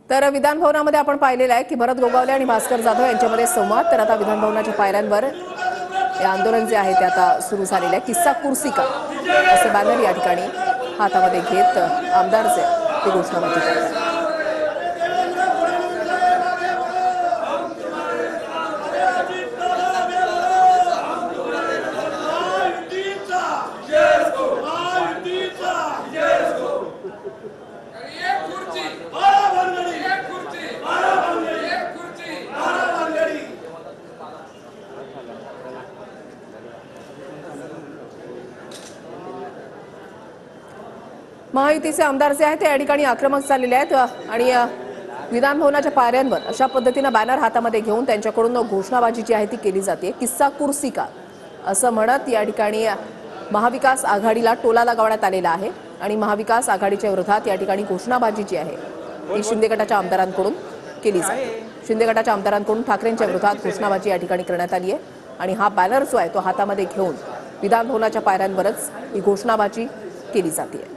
तर विधान भवनामध्ये आपण पाहिलेलं आहे की भरत गोगावले आणि भास्कर जाधव यांच्यामध्ये संवाद। तर आता विधान भवनाच्या पायऱ्यांवर हे आंदोलन जे आहे ते आता सुरू झालेलं आहे। किस्सा कुर्सी का असे बॅनर या ठिकाणी हातामध्ये घेत आमदार जे ते घोषणाबाजी करतात। महायुतीचे आमदार जे आहेत ते या ठिकाणी आक्रमक झालेले आहेत आणि विधान भवनाच्या पायऱ्यांवर अशा पद्धतीने बॅनर हातामध्ये घेऊन त्यांच्याकडून घोषणाबाजी जी आहे ती केली जाते। किस्सा कुर्सी का असं म्हणत या ठिकाणी महाविकास आघाडीला टोला लगावण्यात आलेला आहे आणि महाविकास आघाडीच्या विरोधात या ठिकाणी घोषणाबाजी जी आहे ती शिंदे गटाच्या आमदारांकडून केली जाते। शिंदे गटाच्या आमदारांकडून ठाकरेंच्या विरोधात घोषणाबाजी या ठिकाणी करण्यात आली आहे आणि हा बॅनर जो आहे तो हातामध्ये घेऊन विधान भवनाच्या पायऱ्यांवरच ही घोषणाबाजी केली जाते।